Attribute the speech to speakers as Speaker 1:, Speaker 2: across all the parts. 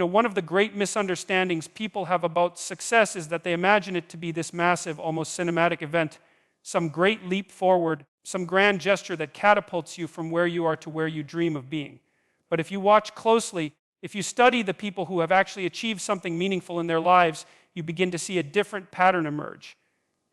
Speaker 1: One of the great misunderstandings people have about success is that they imagine it to be this massive, almost cinematic event, some great leap forward, some grand gesture that catapults you from where you are to where you dream of being. But if you watch closely, if you study the people who have actually achieved something meaningful in their lives, you begin to see a different pattern emerge.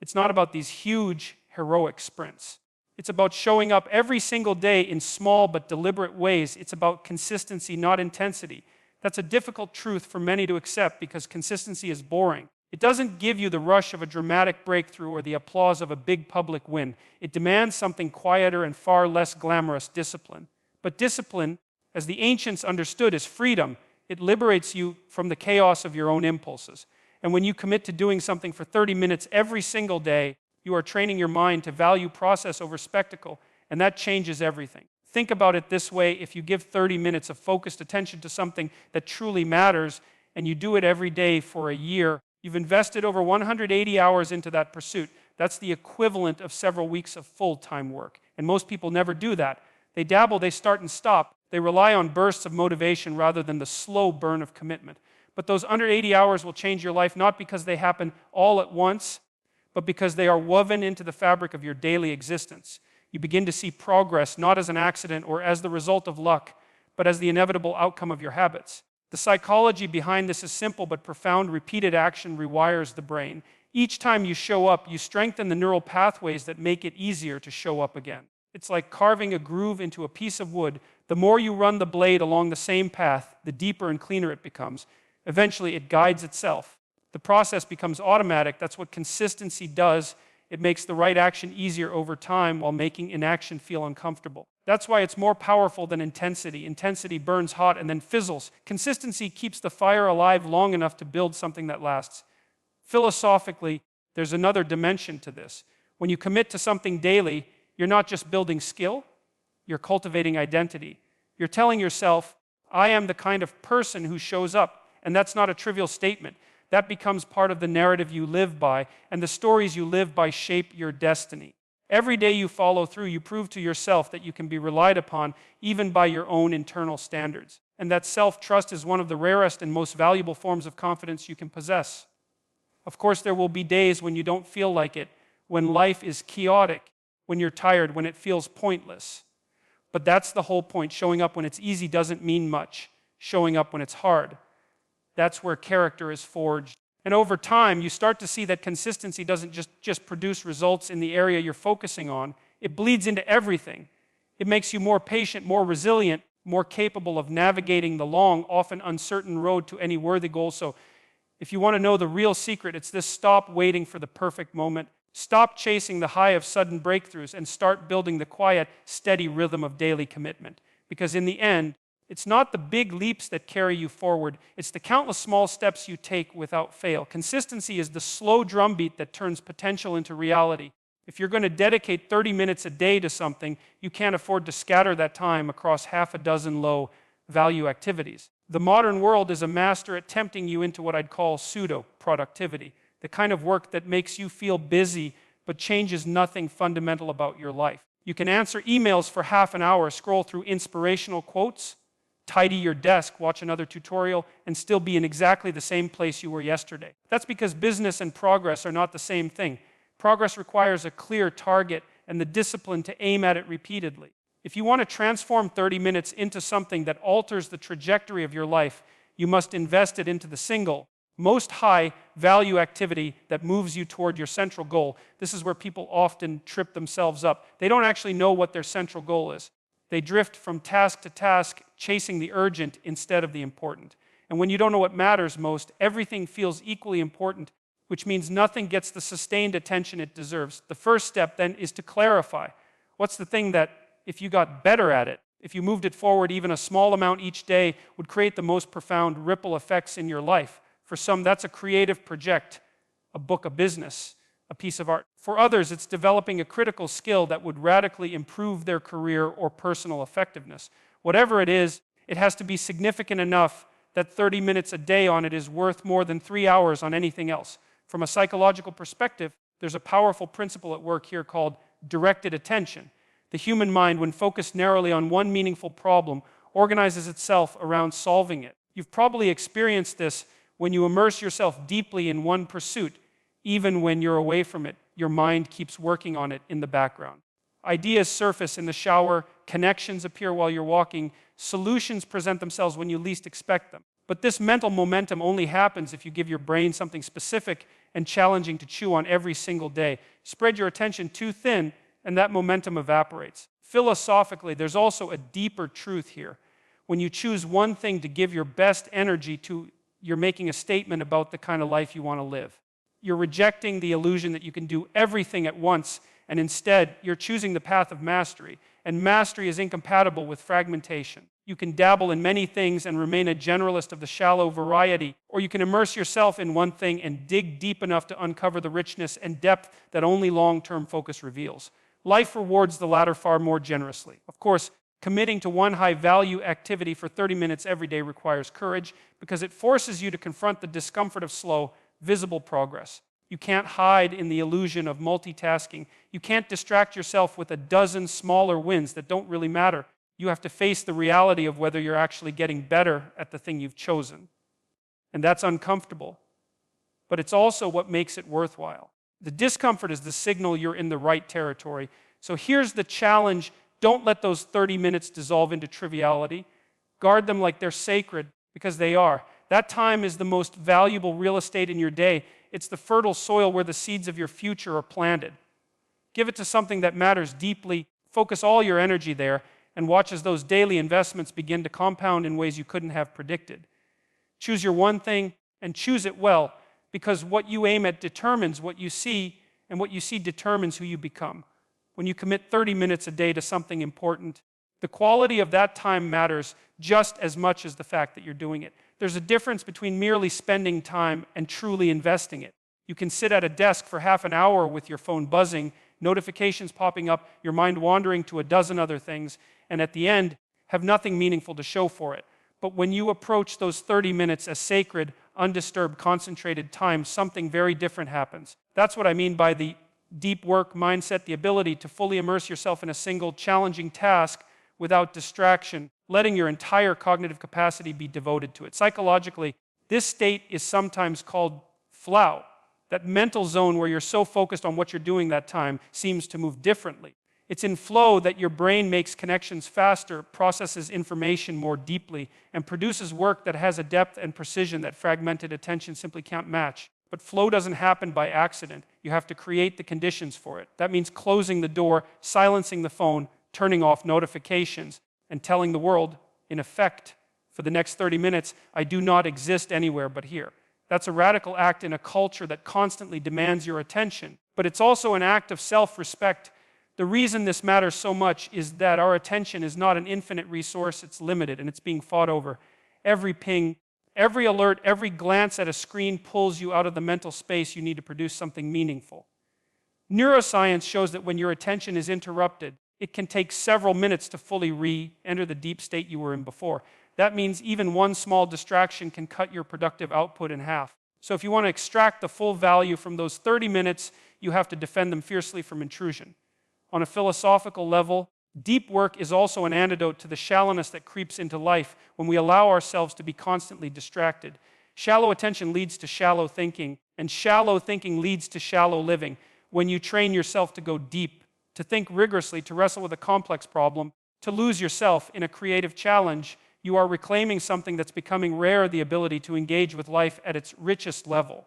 Speaker 1: It's not about these huge, heroic sprints. It's about showing up every single day in small but deliberate ways. It's about consistency, not intensity. That's a difficult truth for many to accept because consistency is boring. It doesn't give you the rush of a dramatic breakthrough or the applause of a big public win. It demands something quieter and far less glamorous: discipline. But discipline, as the ancients understood, is freedom. It liberates you from the chaos of your own impulses. And when you commit to doing something for 30 minutes every single day, you are training your mind to value process over spectacle, and that changes everything. Think about it this way: if you give 30 minutes of focused attention to something that truly matters, and you do it every day for a year, you've invested over 180 hours into that pursuit. That's the equivalent of several weeks of full-time work. And most people never do that. They dabble, they start and stop. They rely on bursts of motivation rather than the slow burn of commitment. But those under 80 hours will change your life, not because they happen all at once, but because they are woven into the fabric of your daily existence. You begin to see progress not as an accident or as the result of luck, but as the inevitable outcome of your habits. The psychology behind this is simple but profound. Repeated action rewires the brain. Each time you show up, you strengthen the neural pathways that make it easier to show up again. It's like carving a groove into a piece of wood. The more you run the blade along the same path, the deeper and cleaner it becomes. Eventually, it guides itself. The process becomes automatic. That's what consistency does. It makes the right action easier over time while making inaction feel uncomfortable. That's why it's more powerful than intensity. Intensity burns hot and then fizzles. Consistency keeps the fire alive long enough to build something that lasts. Philosophically, there's another dimension to this. When you commit to something daily, you're not just building skill, you're cultivating identity. You're telling yourself, I am the kind of person who shows up. And that's not a trivial statement. That becomes part of the narrative you live by, and the stories you live by shape your destiny. Every day you follow through, you prove to yourself that you can be relied upon even by your own internal standards. And that self-trust is one of the rarest and most valuable forms of confidence you can possess. Of course, there will be days when you don't feel like it, when life is chaotic, when you're tired, when it feels pointless. But that's the whole point. Showing up when it's easy doesn't mean much. Showing up when it's hard. That's where character is forged. And over time, you start to see that consistency doesn't just produce results in the area you're focusing on. It bleeds into everything. It makes you more patient, more resilient, more capable of navigating the long, often uncertain road to any worthy goal. So if you want to know the real secret, it's this: stop waiting for the perfect moment. Stop chasing the high of sudden breakthroughs and start building the quiet, steady rhythm of daily commitment. Because in the end, it's not the big leaps that carry you forward. It's the countless small steps you take without fail. Consistency is the slow drumbeat that turns potential into reality. If you're going to dedicate 30 minutes a day to something, you can't afford to scatter that time across half a dozen low-value activities. The modern world is a master at tempting you into what I'd call pseudo-productivity, the kind of work that makes you feel busy but changes nothing fundamental about your life. You can answer emails for half an hour, scroll through inspirational quotes, tidy your desk, watch another tutorial, and still be in exactly the same place you were yesterday. That's because business and progress are not the same thing. Progress requires a clear target and the discipline to aim at it repeatedly. If you want to transform 30 minutes into something that alters the trajectory of your life, you must invest it into the single, most high-value activity that moves you toward your central goal. This is where people often trip themselves up. They don't actually know what their central goal is. They drift from task to task, chasing the urgent instead of the important. And when you don't know what matters most, everything feels equally important, which means nothing gets the sustained attention it deserves. The first step then is to clarify. What's the thing that, if you got better at it, if you moved it forward even a small amount each day, would create the most profound ripple effects in your life? For some, that's a creative project, a book, a business, a piece of art. For others, it's developing a critical skill that would radically improve their career or personal effectiveness. Whatever it is, it has to be significant enough that 30 minutes a day on it is worth more than 3 hours on anything else. From a psychological perspective, there's a powerful principle at work here called directed attention. The human mind, when focused narrowly on one meaningful problem, organizes itself around solving it. You've probably experienced this when you immerse yourself deeply in one pursuit. Even when you're away from it, your mind keeps working on it in the background. Ideas surface in the shower, connections appear while you're walking, solutions present themselves when you least expect them. But this mental momentum only happens if you give your brain something specific and challenging to chew on every single day. Spread your attention too thin, and that momentum evaporates. Philosophically, there's also a deeper truth here. When you choose one thing to give your best energy to, you're making a statement about the kind of life you want to live. You're rejecting the illusion that you can do everything at once, and instead, you're choosing the path of mastery. And mastery is incompatible with fragmentation. You can dabble in many things and remain a generalist of the shallow variety, or you can immerse yourself in one thing and dig deep enough to uncover the richness and depth that only long-term focus reveals. Life rewards the latter far more generously. Of course, committing to one high-value activity for 30 minutes every day requires courage because it forces you to confront the discomfort of slow, visible progress. You can't hide in the illusion of multitasking. You can't distract yourself with a dozen smaller wins that don't really matter. You have to face the reality of whether you're actually getting better at the thing you've chosen. And that's uncomfortable. But it's also what makes it worthwhile. The discomfort is the signal you're in the right territory. So here's the challenge. Don't let those 30 minutes dissolve into triviality. Guard them like they're sacred, because they are. That time is the most valuable real estate in your day. It's the fertile soil where the seeds of your future are planted. Give it to something that matters deeply. Focus all your energy there and watch as those daily investments begin to compound in ways you couldn't have predicted. Choose your one thing and choose it well, because what you aim at determines what you see, and what you see determines who you become. When you commit 30 minutes a day to something important, the quality of that time matters just as much as the fact that you're doing it. There's a difference between merely spending time and truly investing it. You can sit at a desk for half an hour with your phone buzzing, notifications popping up, your mind wandering to a dozen other things, and at the end, have nothing meaningful to show for it. But when you approach those 30 minutes as sacred, undisturbed, concentrated time, something very different happens. That's what I mean by the deep work mindset, the ability to fully immerse yourself in a single challenging task without distraction, letting your entire cognitive capacity be devoted to it. Psychologically, this state is sometimes called flow. That mental zone where you're so focused on what you're doing that time seems to move differently. It's in flow that your brain makes connections faster, processes information more deeply, and produces work that has a depth and precision that fragmented attention simply can't match. But flow doesn't happen by accident. You have to create the conditions for it. That means closing the door, silencing the phone, turning off notifications, and telling the world, in effect, for the next 30 minutes, I do not exist anywhere but here. That's a radical act in a culture that constantly demands your attention. But it's also an act of self-respect. The reason this matters so much is that our attention is not an infinite resource, it's limited, and it's being fought over. Every ping, every alert, every glance at a screen pulls you out of the mental space you need to produce something meaningful. Neuroscience shows that when your attention is interrupted, it can take several minutes to fully re-enter the deep state you were in before. That means even one small distraction can cut your productive output in half. So if you want to extract the full value from those 30 minutes, you have to defend them fiercely from intrusion. On a philosophical level, deep work is also an antidote to the shallowness that creeps into life when we allow ourselves to be constantly distracted. Shallow attention leads to shallow thinking, and shallow thinking leads to shallow living. When you train yourself to go deep, to think rigorously, to wrestle with a complex problem, to lose yourself in a creative challenge, you are reclaiming something that's becoming rare, the ability to engage with life at its richest level.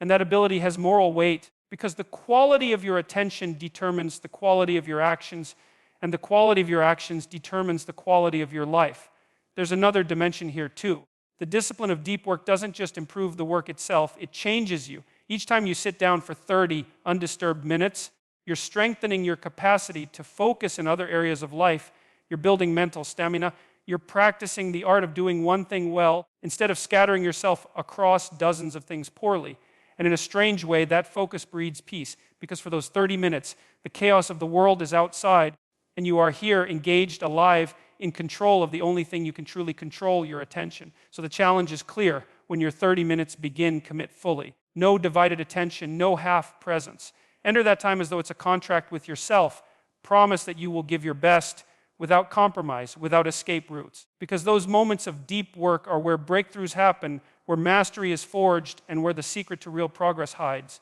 Speaker 1: And that ability has moral weight because the quality of your attention determines the quality of your actions, and the quality of your actions determines the quality of your life. There's another dimension here too. The discipline of deep work doesn't just improve the work itself, it changes you. Each time you sit down for 30 undisturbed minutes, you're strengthening your capacity to focus in other areas of life. You're building mental stamina. You're practicing the art of doing one thing well instead of scattering yourself across dozens of things poorly. And in a strange way, that focus breeds peace, because for those 30 minutes, the chaos of the world is outside, and you are here engaged, alive, in control of the only thing you can truly control, your attention. So the challenge is clear. When your 30 minutes begin, commit fully. No divided attention, no half presence. Enter that time as though it's a contract with yourself. Promise that you will give your best without compromise, without escape routes. Because those moments of deep work are where breakthroughs happen, where mastery is forged, and where the secret to real progress hides.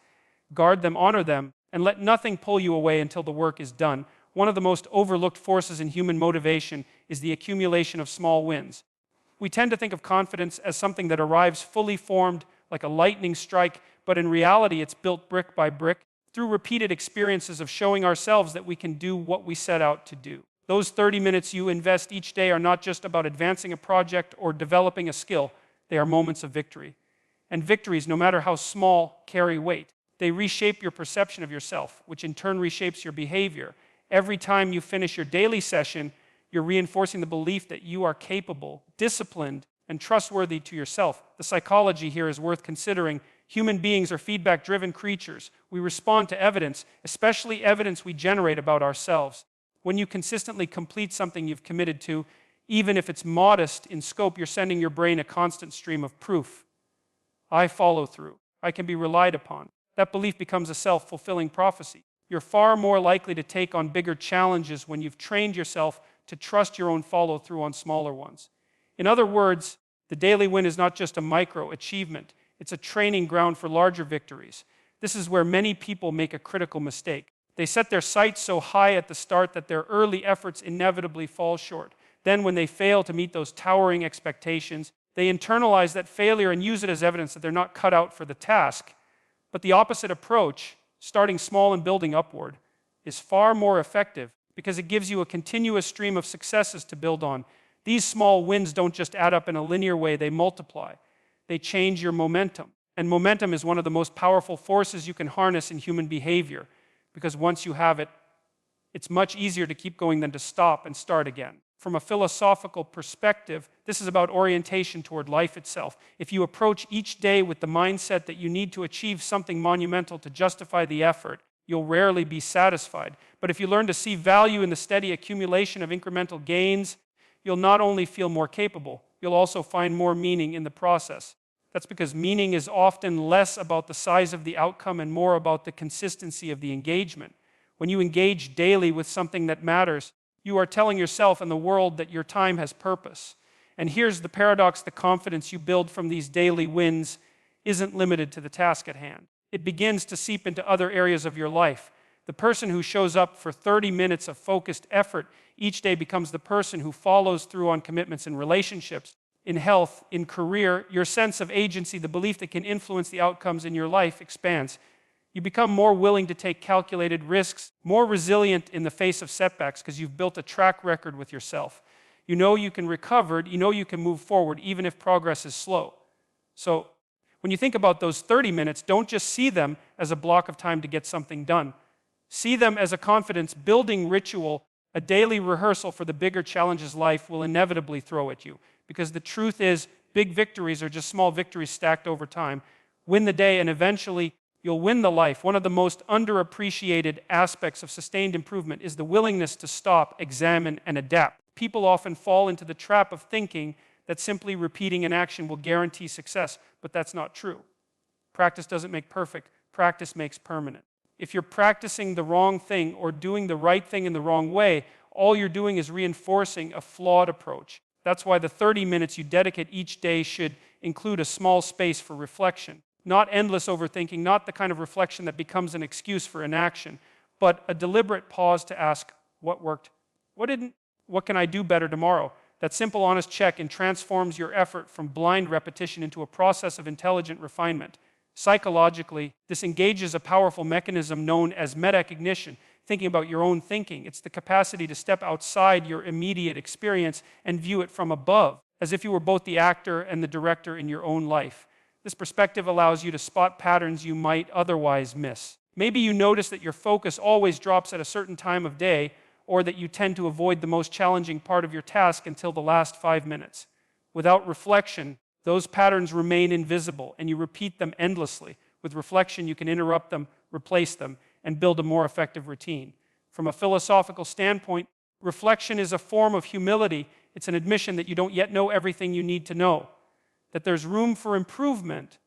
Speaker 1: Guard them, honor them, and let nothing pull you away until the work is done. One of the most overlooked forces in human motivation is the accumulation of small wins. We tend to think of confidence as something that arrives fully formed, like a lightning strike, but in reality it's built brick by brick through repeated experiences of showing ourselves that we can do what we set out to do. Those 30 minutes you invest each day are not just about advancing a project or developing a skill, they are moments of victory. And victories, no matter how small, carry weight. They reshape your perception of yourself, which in turn reshapes your behavior. Every time you finish your daily session, you're reinforcing the belief that you are capable, disciplined, and trustworthy to yourself. The psychology here is worth considering. Human beings are feedback-driven creatures. We respond to evidence, especially evidence we generate about ourselves. When you consistently complete something you've committed to, even if it's modest in scope, you're sending your brain a constant stream of proof. I follow through. I can be relied upon. That belief becomes a self-fulfilling prophecy. You're far more likely to take on bigger challenges when you've trained yourself to trust your own follow-through on smaller ones. In other words, the daily win is not just a micro-achievement. It's a training ground for larger victories. This is where many people make a critical mistake. They set their sights so high at the start that their early efforts inevitably fall short. Then when they fail to meet those towering expectations, they internalize that failure and use it as evidence that they're not cut out for the task. But the opposite approach, starting small and building upward, is far more effective because it gives you a continuous stream of successes to build on. These small wins don't just add up in a linear way, they multiply. They change your momentum. And momentum is one of the most powerful forces you can harness in human behavior, because once you have it, it's much easier to keep going than to stop and start again. From a philosophical perspective, this is about orientation toward life itself. If you approach each day with the mindset that you need to achieve something monumental to justify the effort, you'll rarely be satisfied. But if you learn to see value in the steady accumulation of incremental gains, you'll not only feel more capable, you'll also find more meaning in the process. That's because meaning is often less about the size of the outcome and more about the consistency of the engagement. When you engage daily with something that matters, you are telling yourself and the world that your time has purpose. And here's the paradox: the confidence you build from these daily wins isn't limited to the task at hand. It begins to seep into other areas of your life. The person who shows up for 30 minutes of focused effort each day becomes the person who follows through on commitments in relationships, in health, in career. Your sense of agency, the belief that can influence the outcomes in your life, expands. You become more willing to take calculated risks, more resilient in the face of setbacks because you've built a track record with yourself. You know you can recover, you know you can move forward even if progress is slow. So when you think about those 30 minutes, don't just see them as a block of time to get something done. See them as a confidence-building ritual, a daily rehearsal for the bigger challenges life will inevitably throw at you. Because the truth is, big victories are just small victories stacked over time. Win the day and eventually you'll win the life. One of the most underappreciated aspects of sustained improvement is the willingness to stop, examine, and adapt. People often fall into the trap of thinking that simply repeating an action will guarantee success, but that's not true. Practice doesn't make perfect. Practice makes permanent. If you're practicing the wrong thing or doing the right thing in the wrong way, all you're doing is reinforcing a flawed approach. That's why the 30 minutes you dedicate each day should include a small space for reflection. Not endless overthinking, not the kind of reflection that becomes an excuse for inaction, but a deliberate pause to ask, what worked? What didn't? What can I do better tomorrow? That simple, honest check-in transforms your effort from blind repetition into a process of intelligent refinement. Psychologically, this engages a powerful mechanism known as metacognition, thinking about your own thinking. It's the capacity to step outside your immediate experience and view it from above, as if you were both the actor and the director in your own life. This perspective allows you to spot patterns you might otherwise miss. Maybe you notice that your focus always drops at a certain time of day, or that you tend to avoid the most challenging part of your task until the last 5 minutes. Without reflection, those patterns remain invisible, and you repeat them endlessly. With reflection, you can interrupt them, replace them, and build a more effective routine. From a philosophical standpoint, reflection is a form of humility. It's an admission that you don't yet know everything you need to know, that there's room for improvement,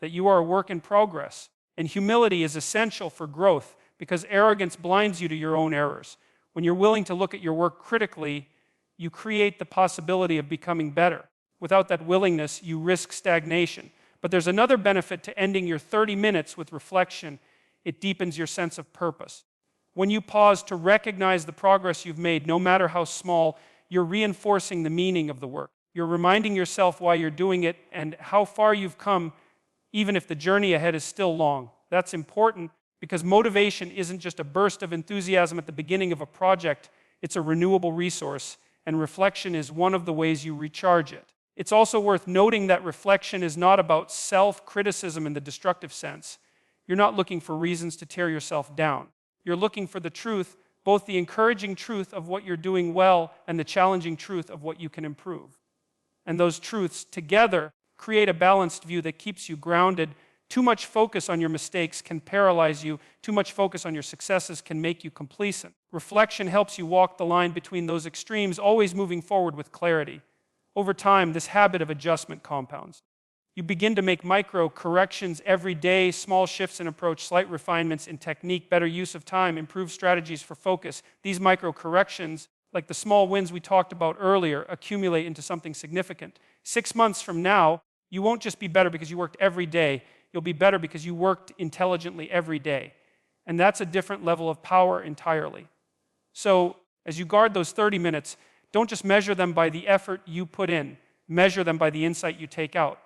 Speaker 1: that you are a work in progress. And humility is essential for growth because arrogance blinds you to your own errors. When you're willing to look at your work critically, you create the possibility of becoming better. Without that willingness, you risk stagnation. But there's another benefit to ending your 30 minutes with reflection. It deepens your sense of purpose. When you pause to recognize the progress you've made, no matter how small, you're reinforcing the meaning of the work. You're reminding yourself why you're doing it and how far you've come, even if the journey ahead is still long. That's important because motivation isn't just a burst of enthusiasm at the beginning of a project, it's a renewable resource, and reflection is one of the ways you recharge it. It's also worth noting that reflection is not about self-criticism in the destructive sense. You're not looking for reasons to tear yourself down. You're looking for the truth, both the encouraging truth of what you're doing well and the challenging truth of what you can improve. And those truths together create a balanced view that keeps you grounded. Too much focus on your mistakes can paralyze you. Too much focus on your successes can make you complacent. Reflection helps you walk the line between those extremes, always moving forward with clarity. Over time, this habit of adjustment compounds. You begin to make micro corrections every day, small shifts in approach, slight refinements in technique, better use of time, improved strategies for focus. These micro corrections, like the small wins we talked about earlier, accumulate into something significant. 6 months from now, you won't just be better because you worked every day. You'll be better because you worked intelligently every day. And that's a different level of power entirely. So, as you guard those 30 minutes, don't just measure them by the effort you put in. Measure them by the insight you take out.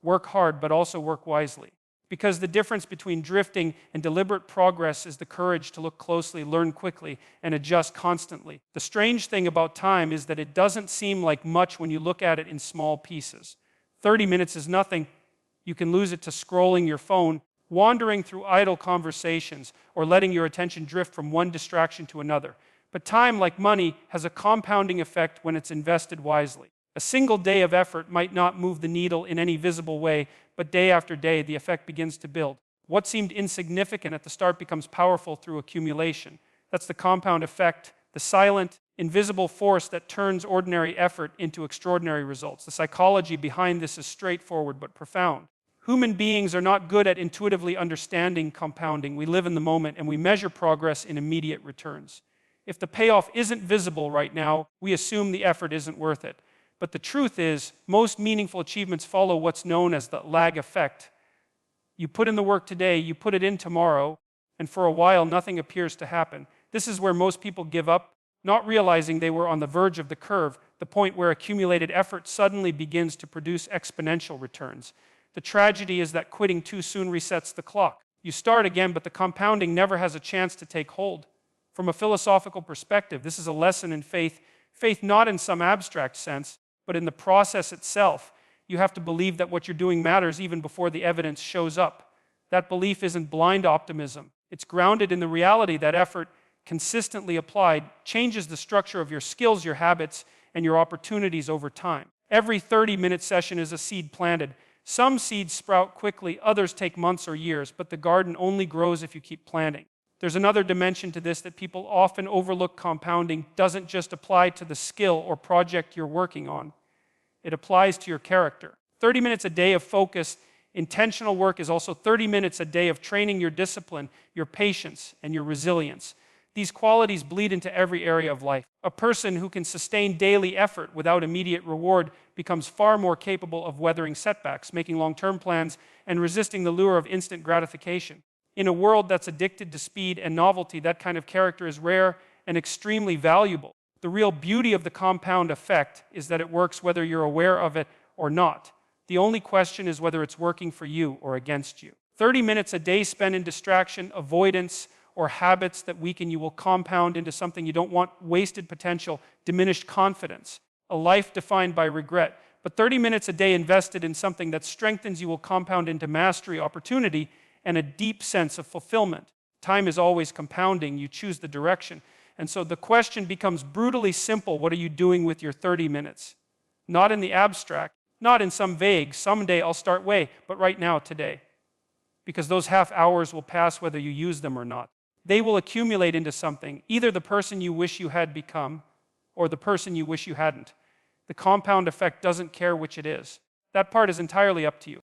Speaker 1: Work hard, but also work wisely. Because the difference between drifting and deliberate progress is the courage to look closely, learn quickly, and adjust constantly. The strange thing about time is that it doesn't seem like much when you look at it in small pieces. 30 minutes is nothing. You can lose it to scrolling your phone, wandering through idle conversations, or letting your attention drift from one distraction to another. But time, like money, has a compounding effect when it's invested wisely. A single day of effort might not move the needle in any visible way, but day after day, the effect begins to build. What seemed insignificant at the start becomes powerful through accumulation. That's the compound effect, the silent, invisible force that turns ordinary effort into extraordinary results. The psychology behind this is straightforward but profound. Human beings are not good at intuitively understanding compounding. We live in the moment and we measure progress in immediate returns. If the payoff isn't visible right now, we assume the effort isn't worth it. But the truth is, most meaningful achievements follow what's known as the lag effect. You put in the work today, you put it in tomorrow, and for a while nothing appears to happen. This is where most people give up, not realizing they were on the verge of the curve, the point where accumulated effort suddenly begins to produce exponential returns. The tragedy is that quitting too soon resets the clock. You start again, but the compounding never has a chance to take hold. From a philosophical perspective, this is a lesson in faith. Faith not in some abstract sense, but in the process itself. You have to believe that what you're doing matters even before the evidence shows up. That belief isn't blind optimism. It's grounded in the reality that effort, consistently applied, changes the structure of your skills, your habits, and your opportunities over time. Every 30-minute session is a seed planted. Some seeds sprout quickly, others take months or years, but the garden only grows if you keep planting. There's another dimension to this that people often overlook. Compounding doesn't just apply to the skill or project you're working on. It applies to your character. 30 minutes a day of focused, intentional work is also 30 minutes a day of training your discipline, your patience, and your resilience. These qualities bleed into every area of life. A person who can sustain daily effort without immediate reward becomes far more capable of weathering setbacks, making long-term plans, and resisting the lure of instant gratification. In a world that's addicted to speed and novelty, that kind of character is rare and extremely valuable. The real beauty of the compound effect is that it works whether you're aware of it or not. The only question is whether it's working for you or against you. 30 minutes a day spent in distraction, avoidance, or habits that weaken you will compound into something you don't want: wasted potential, diminished confidence, a life defined by regret. But 30 minutes a day invested in something that strengthens you will compound into mastery, opportunity, and a deep sense of fulfillment. Time is always compounding. You choose the direction. And so the question becomes brutally simple. What are you doing with your 30 minutes? Not in the abstract, not in some vague, someday I'll start way, but right now, today. Because those half hours will pass whether you use them or not. They will accumulate into something, either the person you wish you had become or the person you wish you hadn't. The compound effect doesn't care which it is. That part is entirely up to you.